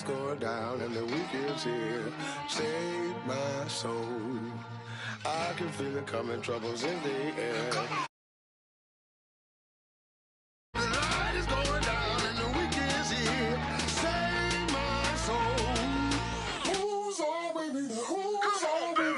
is going down and the weekend's here. Save my soul. I can feel it coming, troubles in the air. The light is going down and the weekend's here. Save my soul. Who's on, baby? Who's on, baby?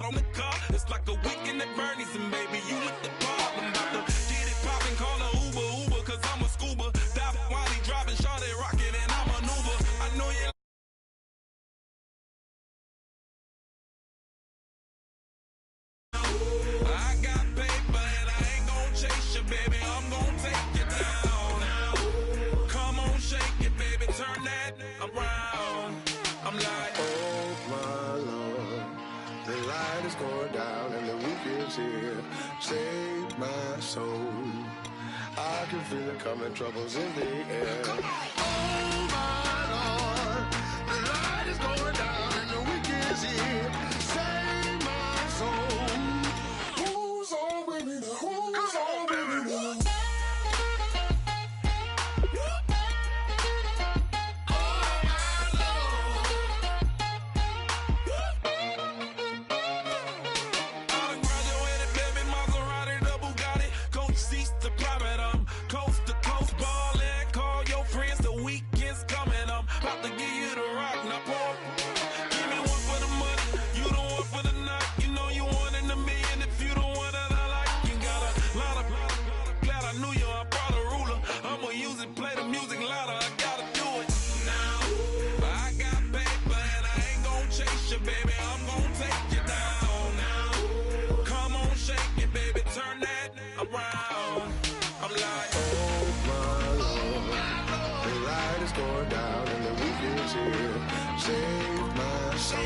On the car, it's like a weekend at Bernie's, and baby, you look the part. I'm about to get it poppin', call a Uber, cause I'm a scuba. Dive while he driving, shawty rockin', and I maneuver. I know you. I got paper, and I ain't gon' chase you, baby. I'm gon' take you down. Come on, shake it, baby, turn that around. I'm like, oh my Lord. The light is going down and the weekend's here. Save my soul. I can feel it coming, troubles in the air. Oh my Lord. The light is going down and the weekend's here. Save my soul. Who's on with me now? Who's on with me now? Going down and the weekend's here. Save my soul.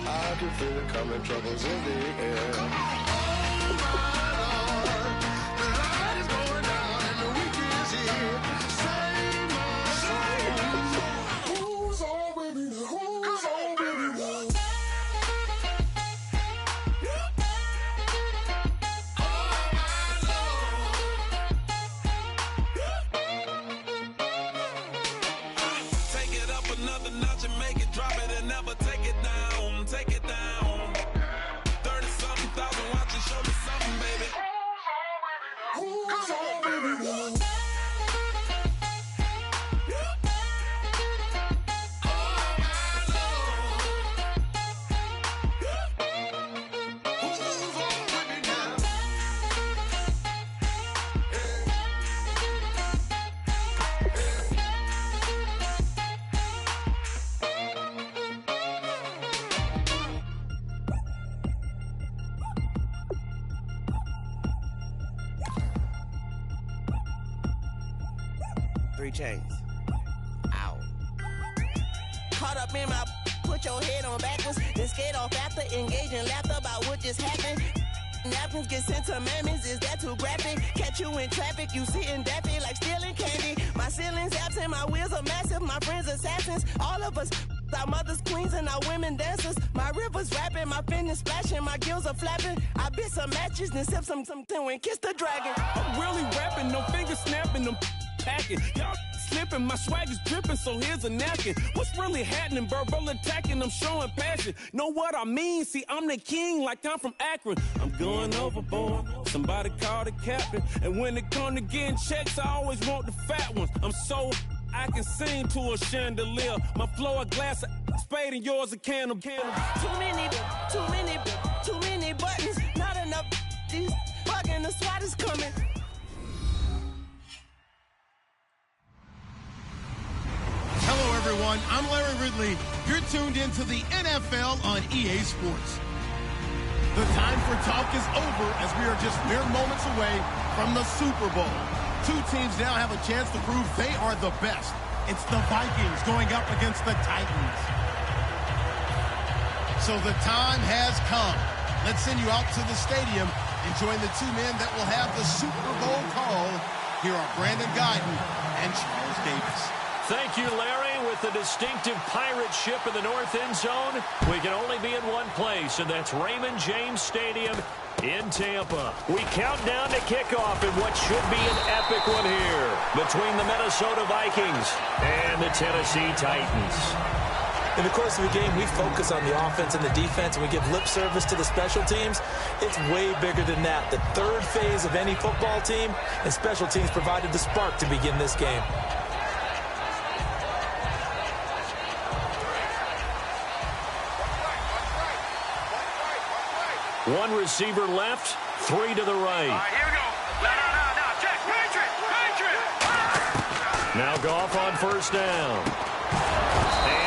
I can feel it coming, troubles in the air. Oh my Lord, the light is going down and the weekend's here. Save my soul. Who's on with me now? Who's on with me now? another notch and make it, drop it and never take it down, take it down. 30-something thousand watching, show me something, baby. Who's on, baby? Three chains. Ow. Caught up in my, put your head on backwards, then skate off after, engage in laughter about what just happened. Napkins get sent to mammies, is that too graphic? Catch you in traffic, you sitting daffy like stealing candy. My ceiling's absent, my wheels are massive, my friends assassins. All of us, our mothers queens and our women dancers. My rivers rapping, my fingers splashing, my gills are flapping. I bit some matches, then sip something and kiss the dragon. I'm really rapping, no fingers snapping, them packing. Y'all slipping, my swag is dripping, so here's a napkin. What's really happening? Verbal attacking, I'm showing passion. Know what I mean? See, I'm the king like I'm from Akron. I'm going overboard, somebody call the captain. And when it come to getting checks, I always want the fat ones. I'm so I can sing to a chandelier. My flow a glass of spade and yours a candle. Too many buttons, not enough. These fucking the SWAT is coming. Hello, everyone. I'm Larry Ridley. You're tuned into the NFL on EA Sports. The time for talk is over as we are just mere moments away from the Super Bowl. Two teams now have a chance to prove they are the best. It's the Vikings going up against the Titans. So the time has come. Let's send you out to the stadium and join the two men that will have the Super Bowl call Here are Brandon Guyton and Charles Davis. Thank you, Larry. With the distinctive pirate ship in the north end zone, we can only be in one place, and that's Raymond James Stadium in Tampa. We count down to kickoff in what should be an epic one here between the Minnesota Vikings and the Tennessee Titans. In the course of the game, we focus on the offense and the defense, and we give lip service to the special teams. It's way bigger than that. The third phase of any football team, and special teams provided the spark to begin this game. One receiver left, three to the right. Here we go. No. Check. Patriot. Now Goff on first down.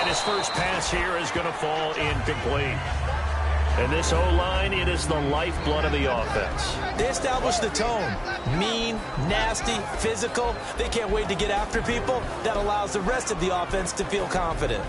And his first pass here is going to fall incomplete. And this O-line, it is the lifeblood of the offense. They establish the tone. Mean, nasty, physical. They can't wait to get after people. That allows the rest of the offense to feel confident.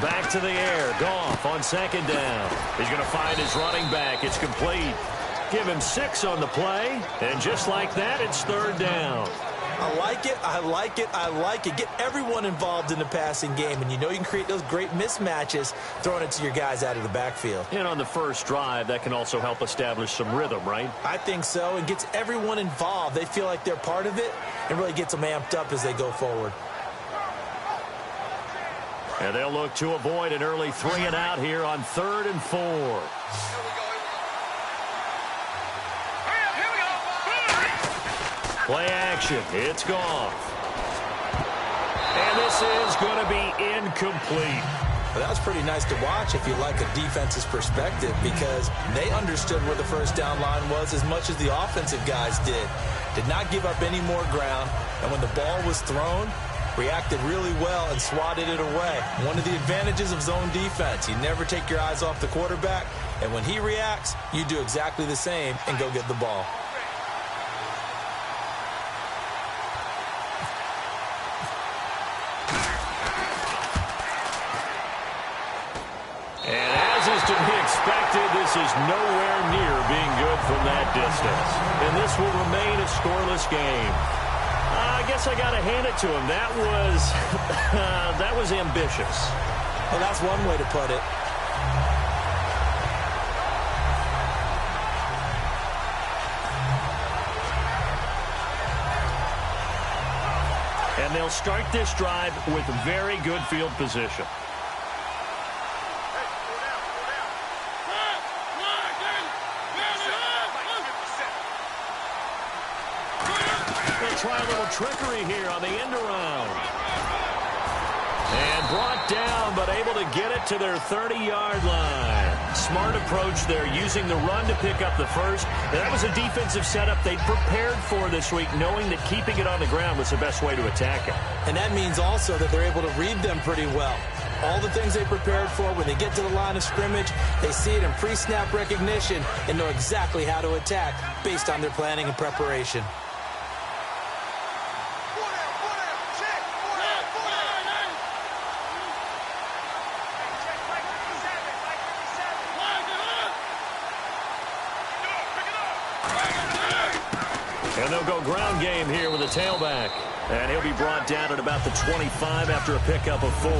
Back to the air. Goff on second down. He's going to find his running back. It's complete. Give him 6 on the play. And just like that, it's third down. I like it. Get everyone involved in the passing game. And you know you can create those great mismatches throwing it to your guys out of the backfield. And on the first drive, that can also help establish some rhythm, right? I think so. It gets everyone involved. They feel like they're part of it and really gets them amped up as they go forward. And they'll look to avoid an early 3-and-out here on 3rd and 4. Play action. It's Goff. And this is going to be incomplete. Well, that was pretty nice to watch if you like a defense's perspective, because they understood where the first down line was as much as the offensive guys did. Did not give up any more ground. And when the ball was thrown, reacted really well and swatted it away. One of the advantages of zone defense, you never take your eyes off the quarterback, and when he reacts, you do exactly the same and go get the ball. And as is to be expected, this is nowhere near being good from that distance. And this will remain a scoreless game. I guess I got to hand it to him. That was ambitious. Well, that's one way to put it. And they'll start this drive with very good field position. Try a little trickery here on the end around. And brought down, but able to get it to their 30-yard line. Smart approach there, using the run to pick up the first. And that was a defensive setup they prepared for this week, knowing that keeping it on the ground was the best way to attack it. And that means also that they're able to read them pretty well. All the things they prepared for, when they get to the line of scrimmage, they see it in pre-snap recognition and know exactly how to attack based on their planning and preparation. And they'll go ground game here with a tailback. And he'll be brought down at about the 25 after a pickup of 4.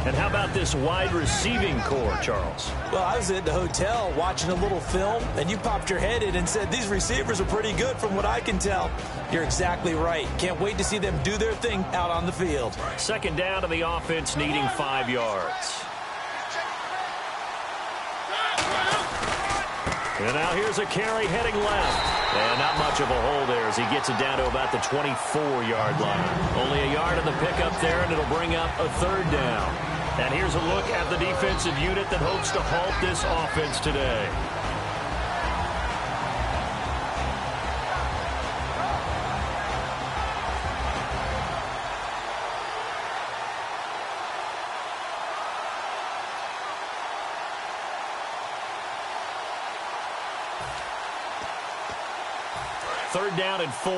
And how about this wide receiving core, Charles? Well, I was at the hotel watching a little film, and you popped your head in and said, these receivers are pretty good from what I can tell. You're exactly right. Can't wait to see them do their thing out on the field. Second down to the offense, needing 5 yards. And now here's a carry heading left. And not much of a hole there as he gets it down to about the 24-yard line. Only a yard on the pickup there, and it'll bring up a 3rd down. And here's a look at the defensive unit that hopes to halt this offense today. 3rd down and 4.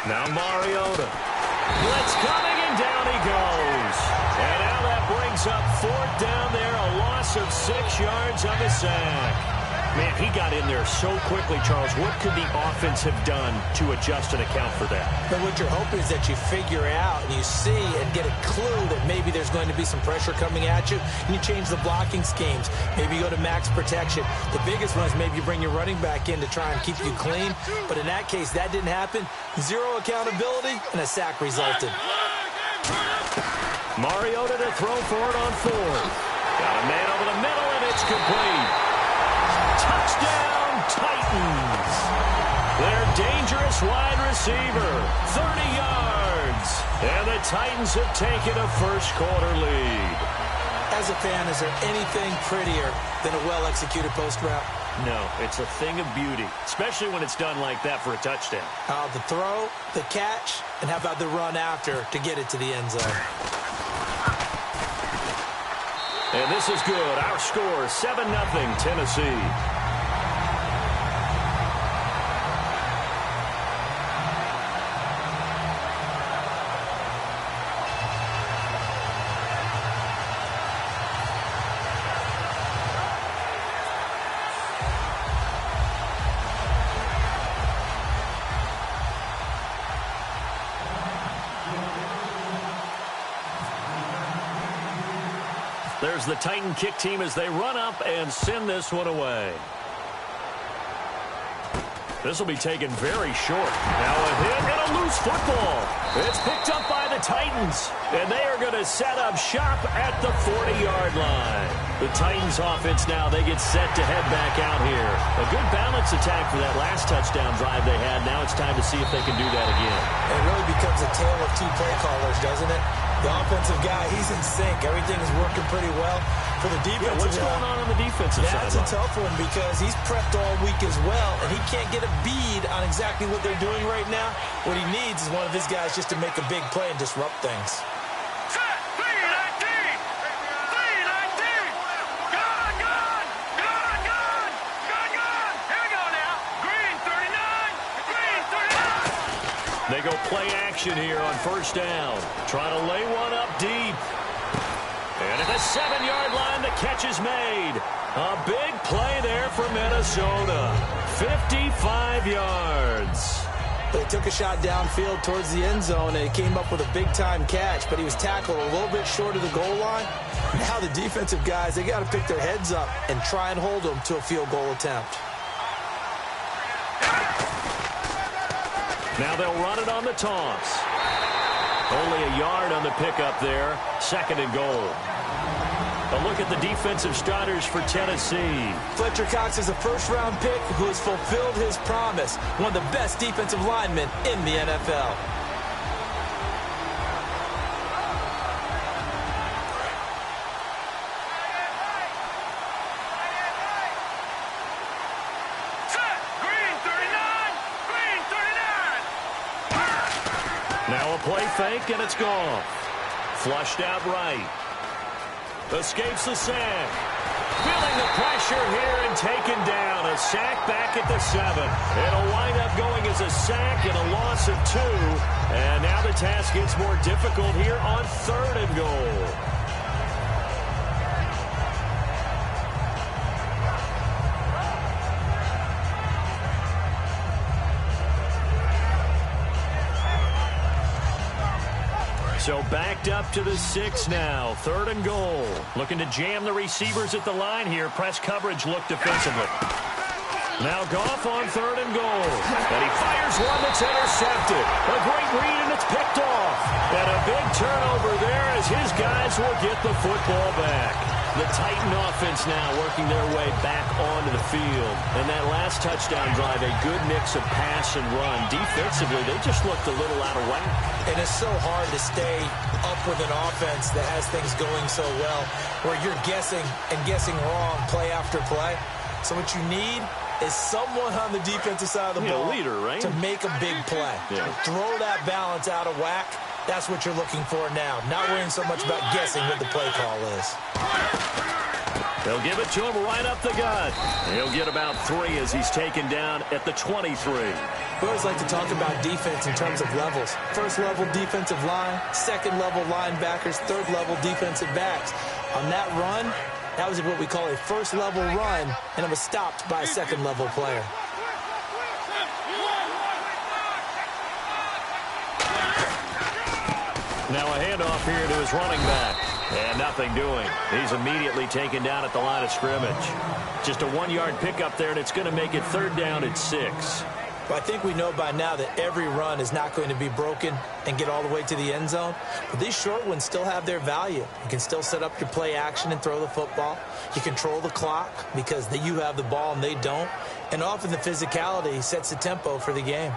Now Mariota. Blitz coming, and down he goes. And now that brings up 4th down there, a loss of 6 yards on the sack. Man, he got in there so quickly, Charles. What could the offense have done to adjust and account for that? But what you're hoping is that you figure out and you see and get a clue that maybe there's going to be some pressure coming at you, and you change the blocking schemes. Maybe you go to max protection. The biggest one is maybe you bring your running back in to try and keep you clean. But in that case, that didn't happen. 0 accountability, and a sack resulted. Mariota to throw for it on 4th. Got a man over the middle, and it's complete. Touchdown, Titans. Their dangerous wide receiver, 30 yards. And the Titans have taken a first-quarter lead. As a fan, is there anything prettier than a well-executed post route? No, it's a thing of beauty, especially when it's done like that for a touchdown. The throw, the catch, and how about the run after to get it to the end zone? And this is good. Our score, 7-0 Tennessee. There's the Titan kick team as they run up and send this one away. This will be taken very short. Now a hit and a loose football. It's picked up by the Titans, and they are going to set up shop at the 40-yard line. The Titans offense now, they get set to head back out here. A good balance attack for that last touchdown drive they had. Now it's time to see if they can do that again. It really becomes a tale of 2 play callers, doesn't it? The offensive guy, he's in sync. Everything is working pretty well. For the defensive what's going on the defensive side? That's a tough one because he's prepped all week as well, and he can't get a bead on exactly what they're doing right now. What he needs is one of his guys just to make a big play and disrupt things. They go play action here on 1st down. Trying to lay one up deep. And at the 7-yard line, the catch is made. A big play there for Minnesota. 55 yards. They took a shot downfield towards the end zone, and he came up with a big-time catch, but he was tackled a little bit short of the goal line. Now the defensive guys, they got to pick their heads up and try and hold them to a field goal attempt. Now they'll run it on the toss. Only a yard on the pickup there. 2nd and goal. A look at the defensive starters for Tennessee. Fletcher Cox is a first-round pick who has fulfilled his promise. One of the best defensive linemen in the NFL. Now a play fake, and it's gone. Flushed out right. Escapes the sack. Feeling the pressure here and taken down. A sack back at the 7. It'll wind up going as a sack and a loss of 2. And now the task gets more difficult here on 3rd and goal. So backed up to the 6 now. 3rd and goal. Looking to jam the receivers at the line here. Press coverage look defensively. Now Goff on 3rd and goal. And he fires one that's intercepted. A great read, and it's picked off. And a big turnover there as his guys will get the football back. The Titan offense now working their way back onto the field. And that last touchdown drive, a good mix of pass and run. Defensively, they just looked a little out of whack. And it's so hard to stay up with an offense that has things going so well, where you're guessing and guessing wrong play after play. So what you need is someone on the defensive side of the ball, leader, right? To make a big play. Yeah. Throw that balance out of whack. That's what you're looking for now. Not worrying so much about guessing what the play call is. They'll give it to him right up the gut. He'll get about 3 as he's taken down at the 23. We always like to talk about defense in terms of levels. First level defensive line, second level linebackers, third level defensive backs. On that run, that was what we call a first level run, and it was stopped by a second level player. Now a handoff here to his running back. And nothing doing. He's immediately taken down at the line of scrimmage. Just a 1-yard pickup there, and it's going to make it 3rd down at 6. Well, I think we know by now that every run is not going to be broken and get all the way to the end zone. But these short ones still have their value. You can still set up your play action and throw the football. You control the clock because you have the ball and they don't. And often the physicality sets the tempo for the game.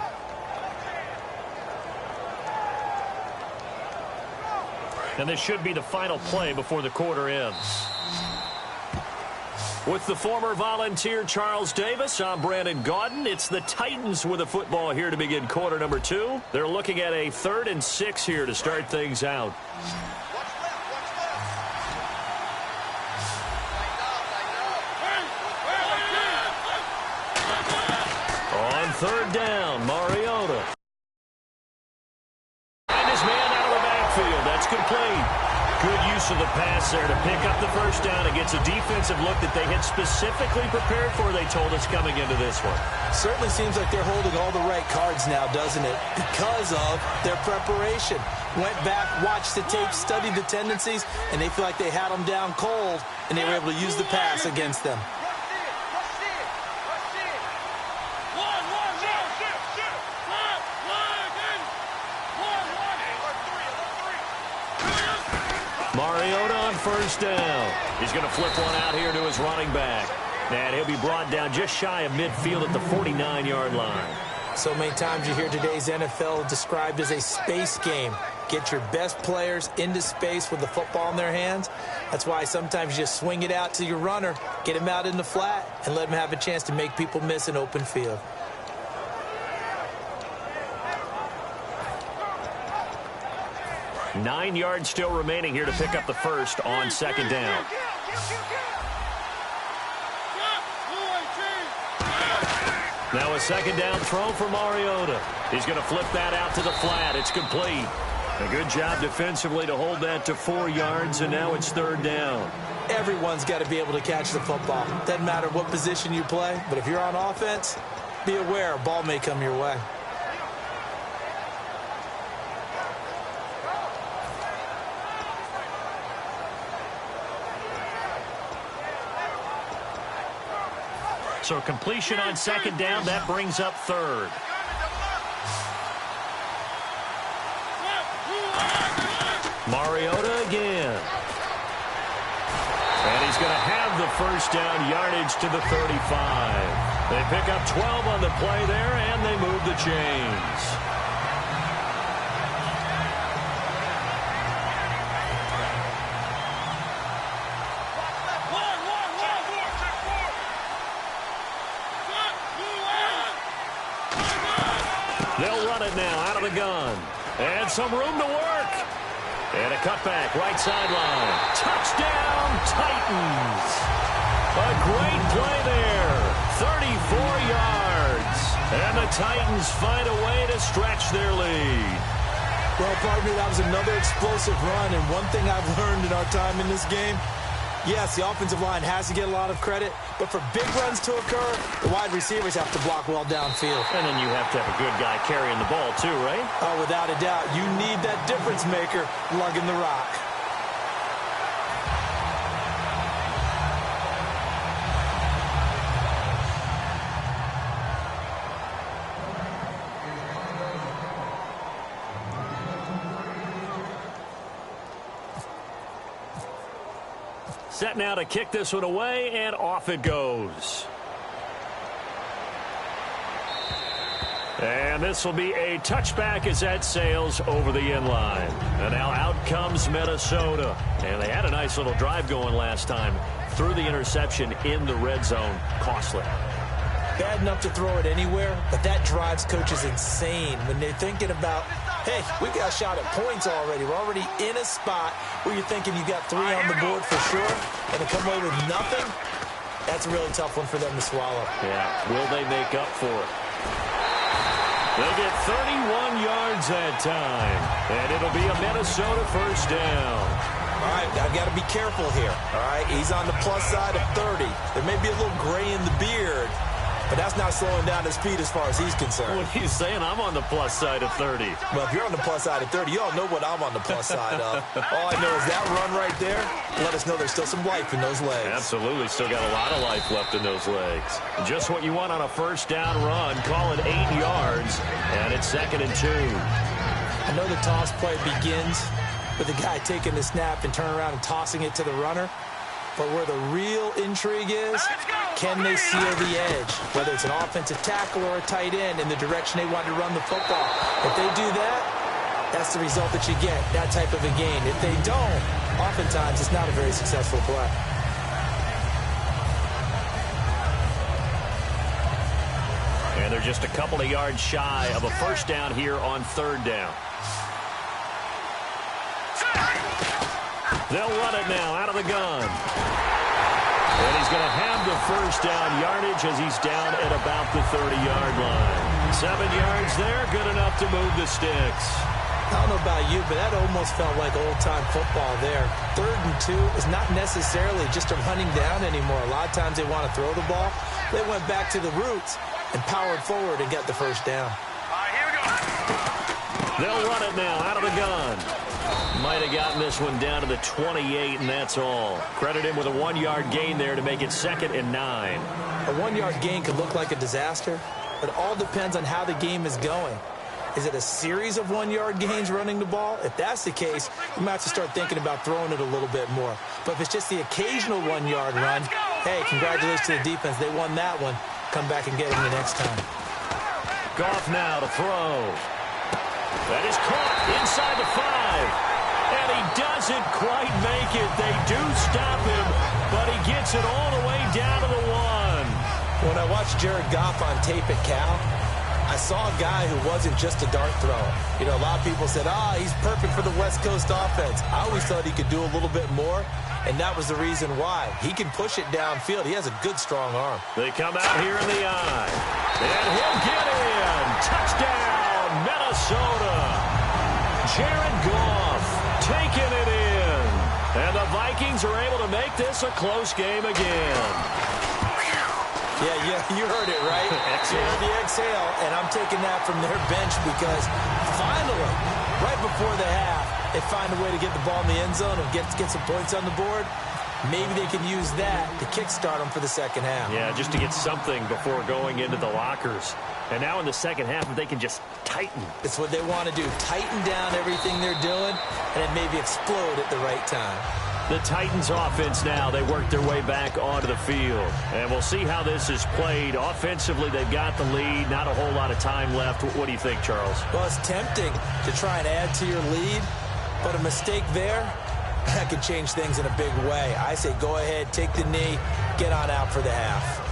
And this should be the final play before the quarter ends. With the former Volunteer Charles Davis, I'm Brandon Gaudin. It's the Titans with the football here to begin quarter number 2. They're looking at a 3rd and 6 here to start things out. On 3rd down, Mariota. And his man out of the backfield. That's complete. Good use of the pass there to pick up the first down against a defensive look that they had specifically prepared for, they told us, coming into this one. Certainly seems like they're holding all the right cards now, doesn't it? Because of their preparation. Went back, watched the tape, studied the tendencies, and they feel like they had them down cold, and they were able to use the pass against them. Mariota on 1st down. He's going to flip one out here to his running back. And he'll be brought down just shy of midfield at the 49-yard line. So many times you hear today's NFL described as a space game. Get your best players into space with the football in their hands. That's why sometimes you just swing it out to your runner, get him out in the flat, and let him have a chance to make people miss an open field. Nine yards still remaining here to pick up the first on 2nd down. Now a 2nd down throw for Mariota. He's going to flip that out to the flat. It's complete. A good job defensively to hold that to 4 yards, and now it's 3rd down. Everyone's got to be able to catch the football. Doesn't matter what position you play, but if you're on offense, be aware a ball may come your way. So completion on 2nd down, that brings up 3rd. Mariota again. And he's going to have the first down, yardage to the 35. They pick up 12 on the play there, and they move the chains. They'll run it now out of the gun. And some room to work. And a cutback, right sideline. Touchdown, Titans. A great play there. 34 yards. And the Titans find a way to stretch their lead. Well, partner, that was another explosive run. And one thing I've learned in our time in this game, yes, the offensive line has to get a lot of credit, but for big runs to occur, the wide receivers have to block well downfield. And then you have to have a good guy carrying the ball too, right? Oh, without a doubt. You need that difference maker lugging the rock. Set now to kick this one away, and off it goes. And this will be a touchback as that sails over the end line. And now out comes Minnesota. And they had a nice little drive going last time. Threw the interception in the red zone. Costly. Bad enough to throw it anywhere, but that drives coaches insane when they're thinking about hey, we got a shot at points already. We're already in a spot where you're thinking you got 3 on the board for sure, and to come away with nothing, that's a really tough one for them to swallow. Yeah, will they make up for it? They'll get 31 yards that time, and it'll be a Minnesota first down. All right, I've got to be careful here. All right, he's on the plus side of 30. There may be a little gray in the beard, but that's not slowing down his speed as far as he's concerned. What are you saying? I'm on the plus side of 30. Well, if you're on the plus side of 30, you all know what I'm on the plus side of. All I know is that run right there, let us know there's still some life in those legs. Absolutely, still got a lot of life left in those legs. Just what you want on a first down run. Call it 8 yards, and it's 2nd and 2. I know the toss play begins with the guy taking the snap and turning around and tossing it to the runner. But where the real intrigue is, can they seal the edge? Whether it's an offensive tackle or a tight end in the direction they want to run the football. If they do that, that's the result that you get, that type of a gain. If they don't, oftentimes it's not a very successful play. And they're just a couple of yards shy of a first down here on 3rd down. They'll run it now out of the gun. And he's going to have the first down yardage as he's down at about the 30-yard line. 7 yards there, good enough to move the sticks. I don't know about you, but that almost felt like old-time football there. 3rd and 2 is not necessarily just a running down anymore. A lot of times they want to throw the ball. They went back to the roots and powered forward and got the first down. Here we go. They'll run it now out of the gun. Might have gotten this one down to the 28, and that's all. Credit him with a 1-yard gain there to make it 2nd and 9. A 1-yard gain could look like a disaster, but it all depends on how the game is going. Is it a series of 1-yard gains running the ball? If that's the case, you might have to start thinking about throwing it a little bit more. But if it's just the occasional 1-yard run, hey, congratulations to the defense. They won that one. Come back and get them the next time. Goff now to throw. That is caught inside the 5. And he doesn't quite make it. They do stop him, but he gets it all the way down to the 1. When I watched Jared Goff on tape at Cal, I saw a guy who wasn't just a dart thrower. You know, a lot of people said, he's perfect for the West Coast offense. I always thought he could do a little bit more, and that was the reason why. He can push it downfield. He has a good, strong arm. They come out here in the eye, and he'll get in. Touchdown, Minnesota. Jared Goff taking it in. And the Vikings are able to make this a close game again. Yeah, you heard it, right? You heard the exhale, and I'm taking that from their bench because finally, right before the half, they find a way to get the ball in the end zone and get some points on the board. Maybe they can use that to kickstart them for the second half. Yeah, just to get something before going into the lockers. And now in the second half, if they can just tighten. It's what they want to do. Tighten down everything they're doing, and then maybe explode at the right time. The Titans offense now, they work their way back onto the field. And we'll see how this is played. Offensively, they've got the lead. Not a whole lot of time left. What do you think, Charles? Well, it's tempting to try and add to your lead, but a mistake there, that could change things in a big way. I say go ahead, take the knee, get on out for the half.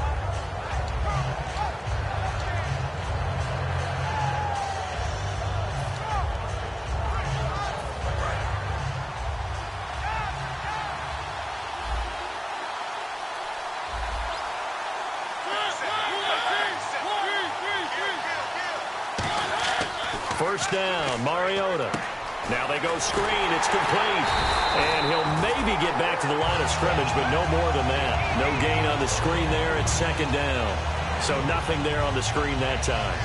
First down, Mariota. Now they go screen. It's complete. And he'll maybe get back to the line of scrimmage, but no more than that. No gain on the screen there. It's 2nd down. So nothing there on the screen that time.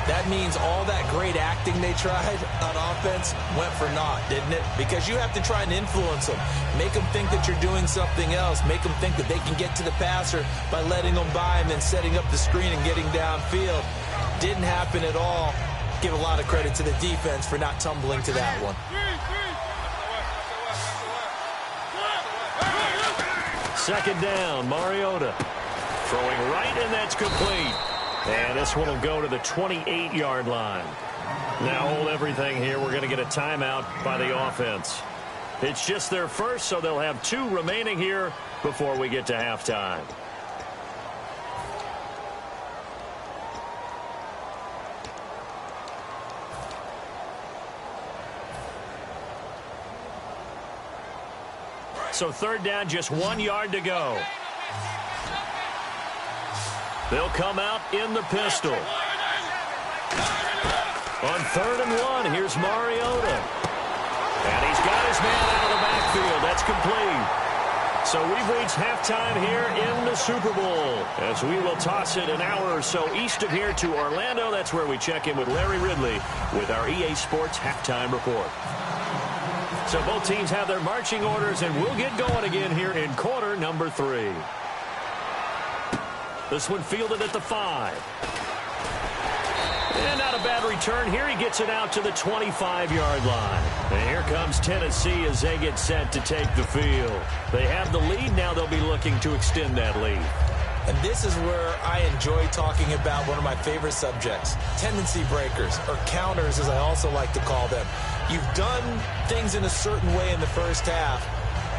That means all that great acting they tried on offense went for naught, didn't it? Because you have to try and influence them. Make them think that you're doing something else. Make them think that they can get to the passer by letting them by and then setting up the screen and getting downfield. Didn't happen at all. Give a lot of credit to the defense for not tumbling to that one. 2nd down, Mariota. Throwing right, and that's complete. And this one will go to the 28-yard line. Now hold everything here. We're going to get a timeout by the offense. It's just their first, so they'll have 2 remaining here before we get to halftime. So third down, just 1 yard to go. They'll come out in the pistol. On 3rd and 1, here's Mariota. And he's got his man out of the backfield. That's complete. So we've reached halftime here in the Super Bowl as we will toss it an hour or so east of here to Orlando. That's where we check in with Larry Ridley with our EA Sports halftime report. So both teams have their marching orders, and we'll get going again here in quarter number 3. This one fielded at the 5. And not a bad return here. He gets it out to the 25-yard line. And here comes Tennessee as they get set to take the field. They have the lead. Now they'll be looking to extend that lead. And this is where I enjoy talking about one of my favorite subjects, tendency breakers, or counters as I also like to call them. You've done things in a certain way in the first half,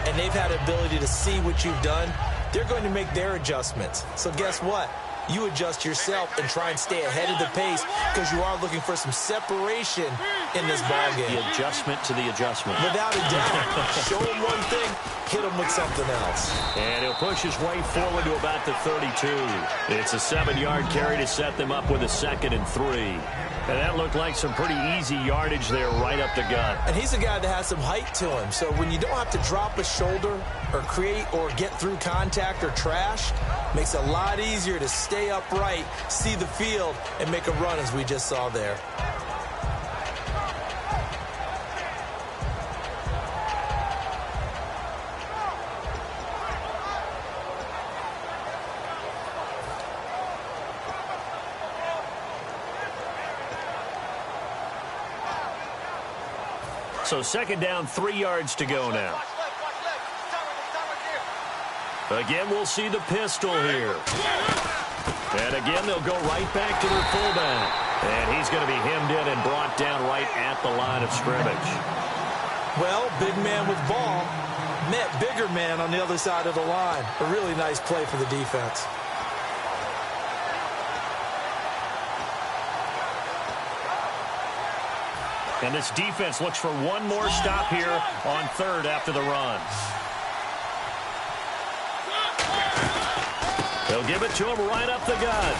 and they've had the ability to see what you've done. They're going to make their adjustments. So guess what? You adjust yourself and try and stay ahead of the pace because you are looking for some separation in this ballgame. The adjustment to the adjustment. Without a doubt. Show him one thing, hit him with something else. And he'll push his way forward to about the 32. It's a 7-yard carry to set them up with a 2nd and 3. And that looked like some pretty easy yardage there right up the gut. And he's a guy that has some height to him. So when you don't have to drop a shoulder or create or get through contact or trash, makes it a lot easier to stay upright, see the field, and make a run as we just saw there. So 2nd down, 3 yards to go now. Again, we'll see the pistol here. And again, they'll go right back to their fullback. And he's going to be hemmed in and brought down right at the line of scrimmage. Well, big man with ball met bigger man on the other side of the line. A really nice play for the defense. And this defense looks for one more stop here on 3rd after the run. They'll give it to him right up the gut.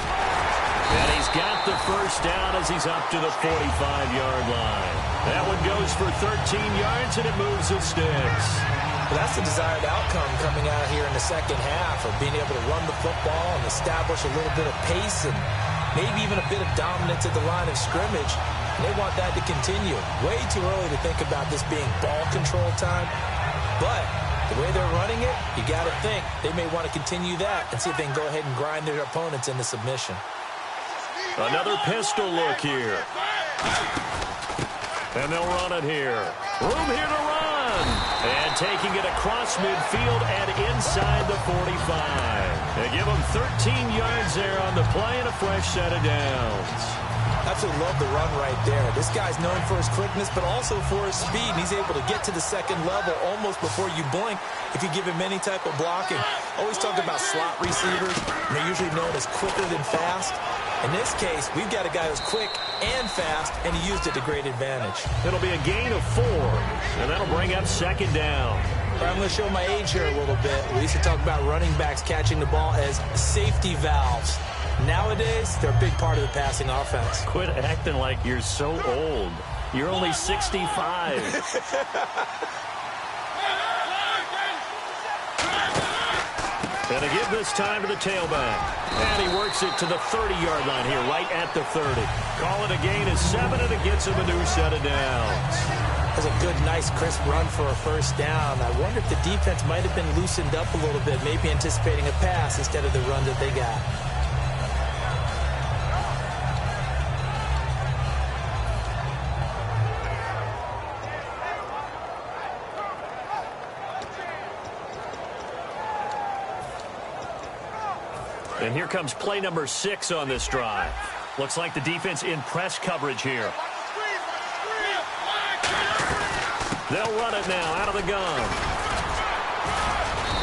And he's got the first down as he's up to the 45-yard line. That one goes for 13 yards, and it moves the sticks. Well, that's the desired outcome coming out here in the second half of being able to run the football and establish a little bit of pace and maybe even a bit of dominance at the line of scrimmage. They want that to continue. Way too early to think about this being ball control time. But the way they're running it, you got to think they may want to continue that and see if they can go ahead and grind their opponents into submission. Another pistol look here. And they'll run it here. Room here to run. And taking it across midfield and inside the 45. They give them 13 yards there on the play and a fresh set of downs. Absolutely love the run right there. This guy's known for his quickness, but also for his speed. And he's able to get to the second level almost before you blink if you give him any type of blocking. Always talk about slot receivers, and they're usually known as quicker than fast. In this case, we've got a guy who's quick and fast, and he used it to great advantage. It'll be a gain of 4, and that'll bring up 2nd down. I'm going to show my age here a little bit. We used to talk about running backs catching the ball as safety valves. Nowadays, they're a big part of the passing offense. Quit acting like you're so old. You're only 65. And to give this time to the tailback. And he works it to the 30-yard line here, right at the 30. Call it a gain of 7, and it gets him a new set of downs. That's a good, nice, crisp run for a first down. I wonder if the defense might have been loosened up a little bit, maybe anticipating a pass instead of the run that they got. And here comes play number 6 on this drive. Looks like the defense in press coverage here. They'll run it now out of the gun.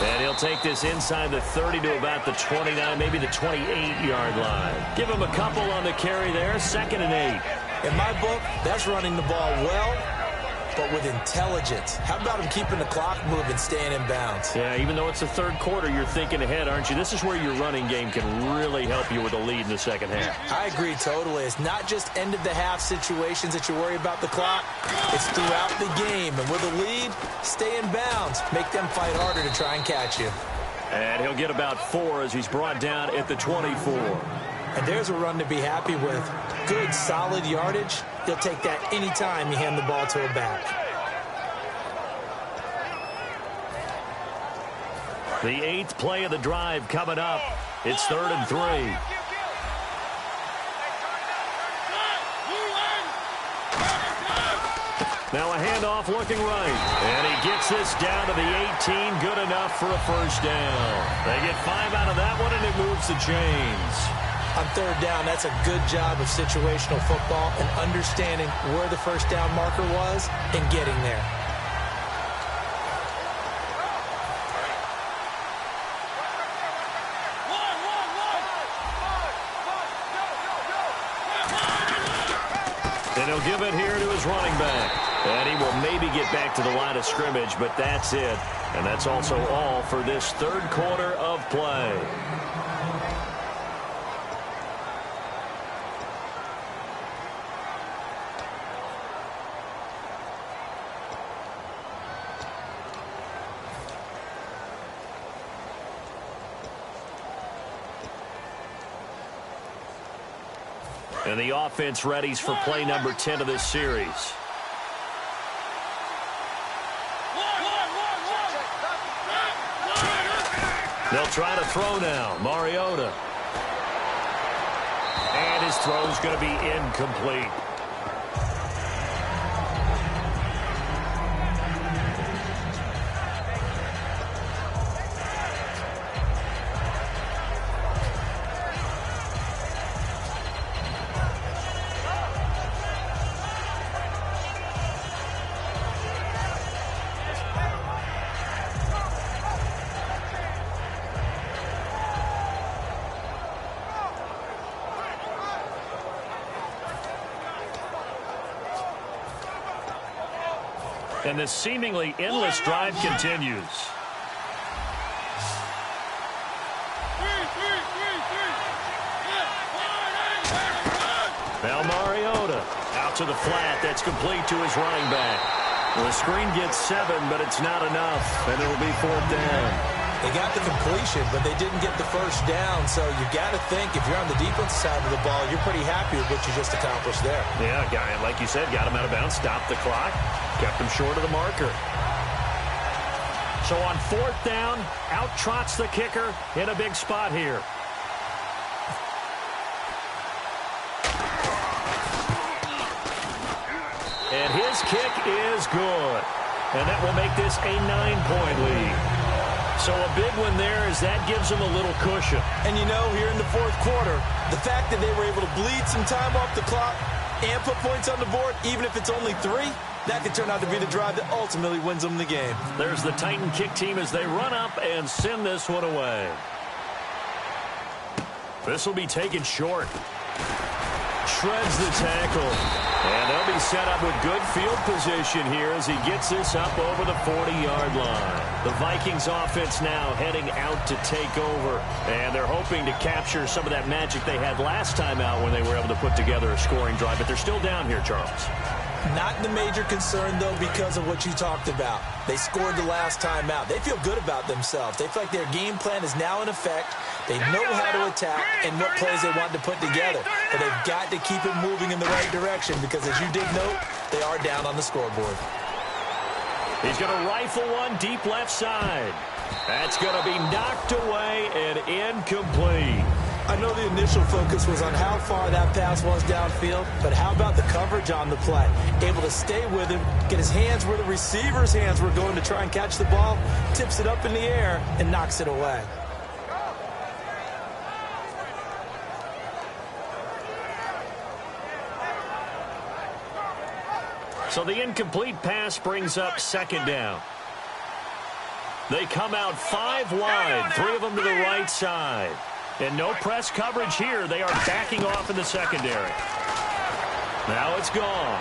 And he'll take this inside the 30 to about the 29, maybe the 28-yard line. Give him a couple on the carry there, 2nd and 8. In my book, that's running the ball well but with intelligence. How about him keeping the clock moving, staying in bounds? Yeah, even though it's the third quarter, you're thinking ahead, aren't you? This is where your running game can really help you with a lead in the second half. I agree totally. It's not just end-of-the-half situations that you worry about the clock. It's throughout the game. And with a lead, stay in bounds. Make them fight harder to try and catch you. And he'll get about 4 as he's brought down at the 24. And there's a run to be happy with. Good, solid yardage. He'll take that any time you hand the ball to a back. The 8th play of the drive coming up. It's 3rd and 3. Now a handoff looking right. And he gets this down to the 18. Good enough for a first down. They get 5 out of that one, and it moves the chains. On 3rd down, that's a good job of situational football and understanding where the first down marker was and getting there. And he'll give it here to his running back. And he will maybe get back to the line of scrimmage, but that's it. And that's also all for this 3rd quarter of play. And the offense readies for play number 10 of this series. They'll try to throw now. Mariota. And his throw's going to be incomplete. And this seemingly endless drive continues. Now Mariota out to the flat. That's complete to his running back. The screen gets 7, but it's not enough, and it'll be 4th down. They got the completion, but they didn't get the first down. So you got to think if you're on the defensive side of the ball, you're pretty happy with what you just accomplished there. Yeah, guy, like you said, got him out of bounds, stopped the clock, kept him short of the marker. So on 4th down, out trots the kicker in a big spot here. And his kick is good. And that will make this a 9-point lead. So a big one there as that gives them a little cushion. And you know, here in the 4th quarter, the fact that they were able to bleed some time off the clock and put points on the board, even if it's only 3, that could turn out to be the drive that ultimately wins them the game. There's the Titan kick team as they run up and send this one away. This will be taken short. Shreds the tackle. And they'll be set up with good field position here as he gets this up over the 40-yard line. The Vikings offense now heading out to take over. And they're hoping to capture some of that magic they had last time out when they were able to put together a scoring drive. But they're still down here, Charles. Not the major concern, though, because of what you talked about. They scored the last time out. They feel good about themselves. They feel like their game plan is now in effect. They know how to attack and what plays they want to put together. But they've got to keep it moving in the right direction because, as you did note, they are down on the scoreboard. He's going to rifle one deep left side. That's going to be knocked away and incomplete. I know the initial focus was on how far that pass was downfield, but how about the coverage on the play? Able to stay with him, get his hands where the receiver's hands were going to try and catch the ball, tips it up in the air, and knocks it away. So the incomplete pass brings up 2nd down. They come out 5 wide, 3 of them to the right side. And no press coverage here. They are backing off in the secondary. Now it's gone.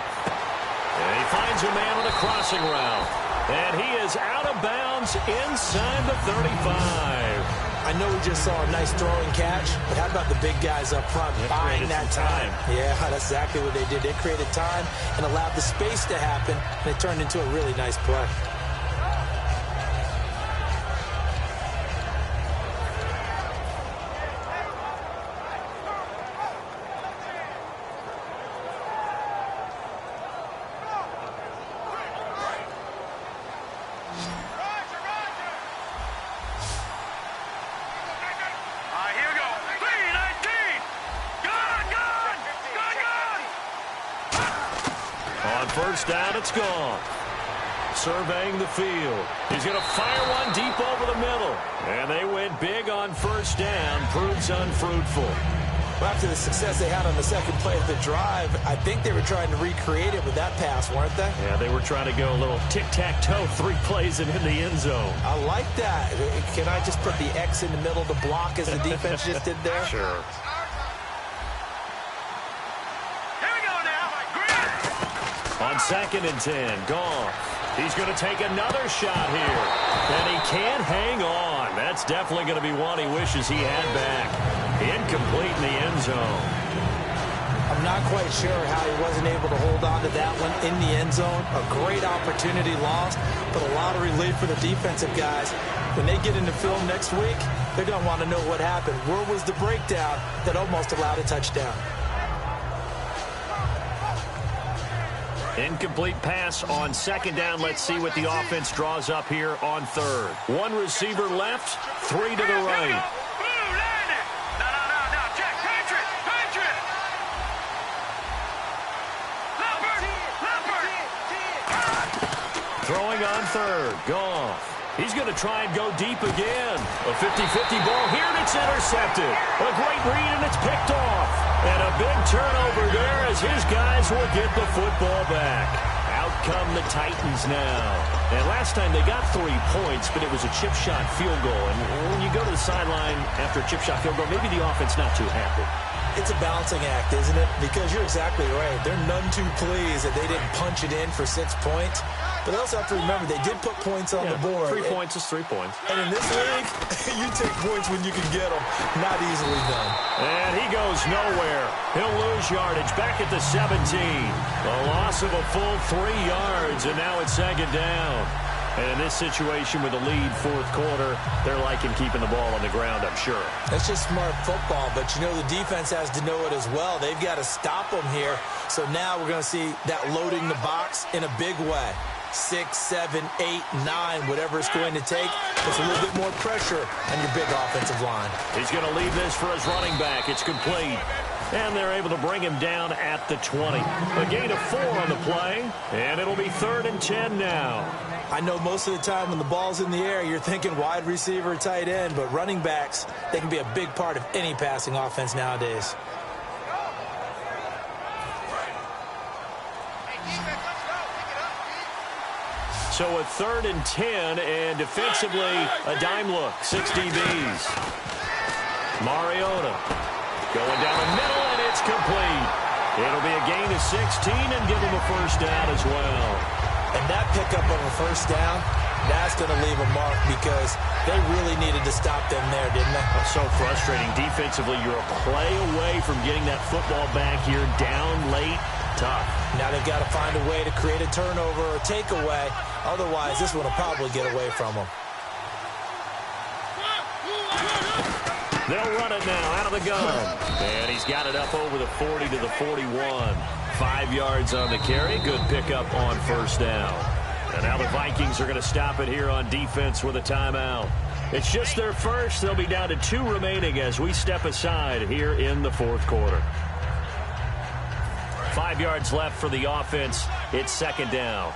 And he finds a man on a crossing route. And he is out of bounds inside the 35. I know we just saw a nice throwing catch, but how about the big guys up front buying that time? Yeah, that's exactly what they did. They created time and allowed the space to happen, and it turned into a really nice play. First down, it's gone. Surveying the field. He's going to fire one deep over the middle. And they went big on first down. Proves unfruitful. Well, after the success they had on the second play of the drive, I think they were trying to recreate it with that pass, weren't they? Yeah, they were trying to go a little tic-tac-toe, 3 plays and in the end zone. I like that. Can I just put the X in the middle to block as the defense just did there? Sure. On 2nd and 10, Goff. He's going to take another shot here. And he can't hang on. That's definitely going to be one he wishes he had back. Incomplete in the end zone. I'm not quite sure how he wasn't able to hold on to that one in the end zone. A great opportunity lost, but a lot of relief for the defensive guys. When they get into film next week, they're going to want to know what happened. Where was the breakdown that almost allowed a touchdown? Incomplete pass on 2nd down. Let's see what the offense draws up here on 3rd. 1 receiver left, 3 to the right. Throwing on 3rd, Goff. He's going to try and go deep again. A 50-50 ball here, and it's intercepted. A great read, and it's picked off. And a big turnover there as his guys will get the football back. Out come the Titans now. And last time they got 3 points, but it was a chip shot field goal. And when you go to the sideline after a chip shot field goal, maybe the offense not too happy. It's a balancing act, isn't it? Because you're exactly right. They're none too pleased that they didn't punch it in for 6 points. But they also have to remember they did put points on the board. 3 points is 3 points. And in this league, you take points when you can get them. Not easily done. And he goes nowhere. He'll lose yardage back at the 17. A loss of a full 3 yards, and now it's 2nd down. And in this situation with the lead 4th quarter, they're liking keeping the ball on the ground, I'm sure. That's just smart football, but you know the defense has to know it as well. They've got to stop them here. So now we're going to see that loading the box in a big way. 6, 7, 8, 9, whatever it's going to take. It's a little bit more pressure on your big offensive line. He's going to leave this for his running back. It's complete. And they're able to bring him down at the 20. A gain of 4 on the play, and it'll be 3rd and 10 now. I know most of the time when the ball's in the air, you're thinking wide receiver, tight end, but running backs, they can be a big part of any passing offense nowadays. So a 3rd and 10, and defensively, a dime look. 6 DBs. Mariota going down the middle, and it's complete. It'll be a gain of 16 and give them a first down as well. And that pickup of a first down, that's going to leave a mark because they really needed to stop them there, didn't they? So frustrating. Defensively, you're a play away from getting that football back here down late. Tough. Now they've got to find a way to create a turnover or takeaway. Otherwise, this one will probably get away from them. They'll run it now out of the gun. And he's got it up over the 40 to the 41. 5 yards on the carry. Good pickup on first down. And now the Vikings are going to stop it here on defense with a timeout. It's just their first. They'll be down to 2 remaining as we step aside here in the 4th quarter. 5 yards left for the offense. It's 2nd down.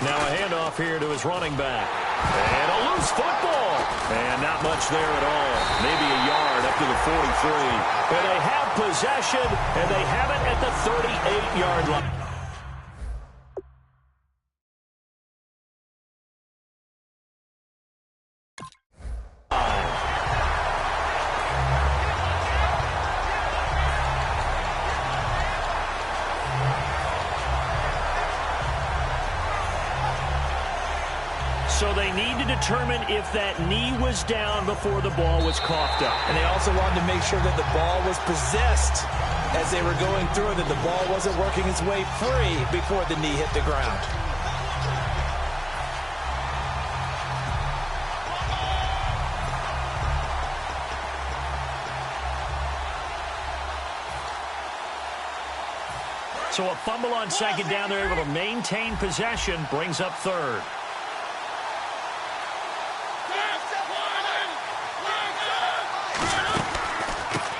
Now a handoff here to his running back. And a loose football. And not much there at all. Maybe a yard up to the 43. And they have possession, and they have it at the 38-yard line. So they need to determine if that knee was down before the ball was coughed up. And they also wanted to make sure that the ball was possessed as they were going through, that the ball wasn't working its way free before the knee hit the ground. So a fumble on second down. They're able to maintain possession, brings up third.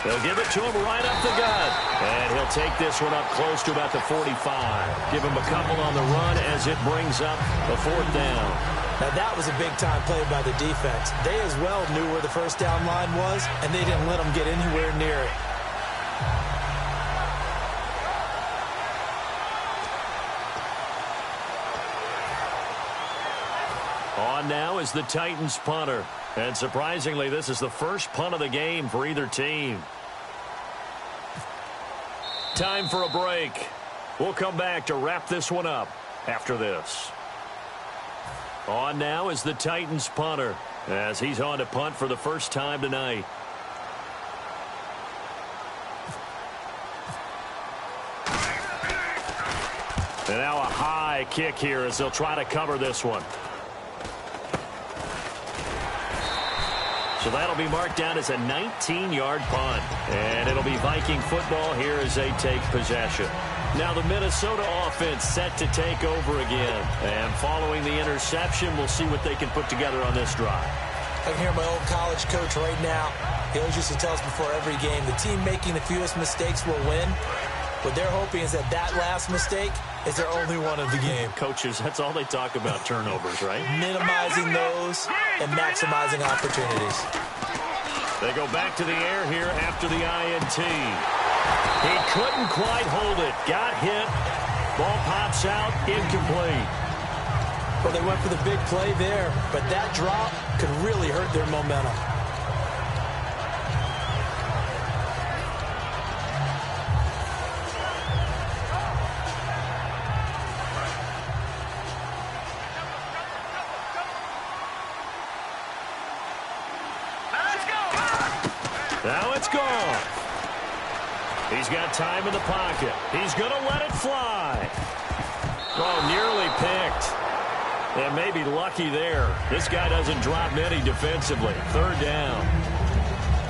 They'll give it to him right up the gut. And he'll take this one up close to about the 45. Give him a couple on the run as it brings up a fourth down. Now that was a big-time play by the defense. They as well knew where the first down line was, and they didn't let them get anywhere near it. On now is the Titans punter. And surprisingly, this is the first punt of the game for either team. Time for a break. We'll come back to wrap this one up after this. On now is the Titans punter as he's on to punt for the first time tonight. And now a high kick here as they'll try to cover this one. So that'll be marked down as a 19-yard punt. And it'll be Viking football here as they take possession. Now the Minnesota offense set to take over again. And following the interception, we'll see what they can put together on this drive. I can hear my old college coach right now. He always used to tell us before every game, the team making the fewest mistakes will win. What they're hoping is that last mistake is their only one of the game. Coaches, that's all they talk about, turnovers, right? Minimizing those and maximizing opportunities. They go back to the air here after the INT. He couldn't quite hold it. Got hit. Ball pops out. Incomplete. Well, they went for the big play there, but that drop could really hurt their momentum. Now it's gone. He's got time in the pocket. He's going to let it fly. Oh, nearly picked. And maybe lucky there. This guy doesn't drop many defensively. Third down.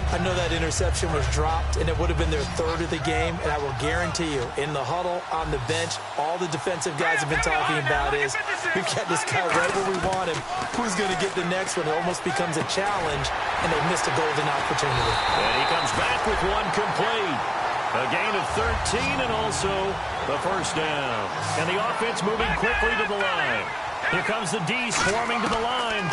I know that interception was dropped, and it would have been their third of the game, and I will guarantee you, in the huddle, on the bench, all the defensive guys have been talking about is, we got this guy right where we want him. Who's going to get the next one? It almost becomes a challenge, and they missed a golden opportunity. And he comes back with one complete. A gain of 13 and also the first down. And the offense moving quickly to the line. Here comes the D swarming to the line.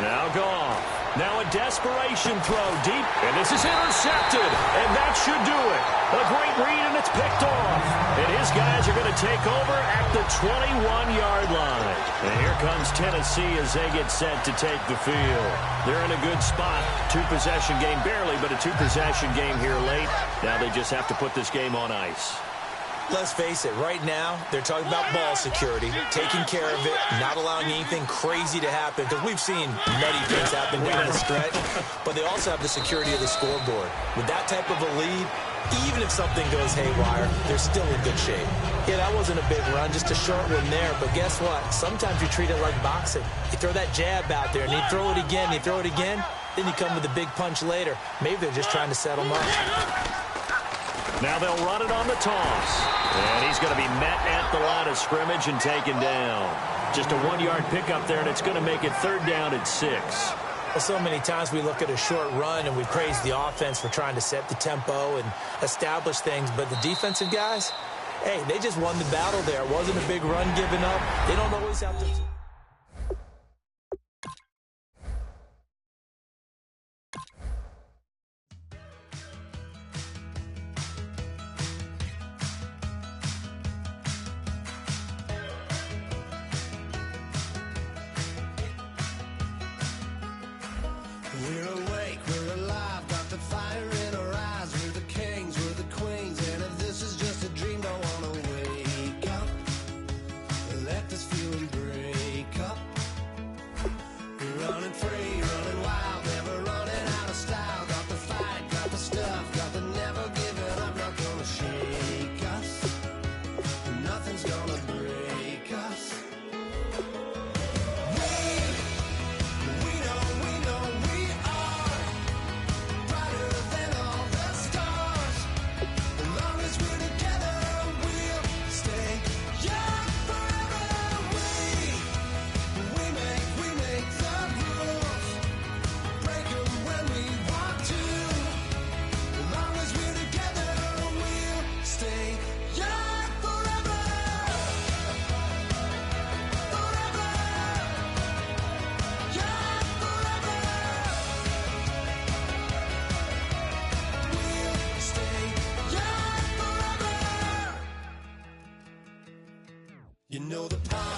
Now gone. Now a desperation throw deep, and this is intercepted, and that should do it. A great read, and it's picked off. And his guys are going to take over at the 21-yard line. And here comes Tennessee as they get set to take the field. They're in a good spot. Two-possession game, barely, but a two-possession game here late. Now they just have to put this game on ice. Let's face it, right now, they're talking about ball security, taking care of it, not allowing anything crazy to happen, because we've seen nutty things happen down the stretch, but they also have the security of the scoreboard. With that type of a lead, even if something goes haywire, they're still in good shape. Yeah, that wasn't a big run, just a short one there, but guess what? Sometimes you treat it like boxing. You throw that jab out there, and you throw it again, then you come with a big punch later. Maybe they're just trying to set them up. Now they'll run it on the toss. And he's going to be met at the line of scrimmage and taken down. Just a 1-yard pickup there, and it's going to make it third down at 6. Well, so many times we look at a short run and we praise the offense for trying to set the tempo and establish things. But the defensive guys, hey, they just won the battle there. It wasn't a big run given up. They don't always have to... We're awake, we're alive, got the fire in our eyes. We're the kings, we're the queens, and if this is just a dream, don't wanna wake up. Let this feeling break. You know the power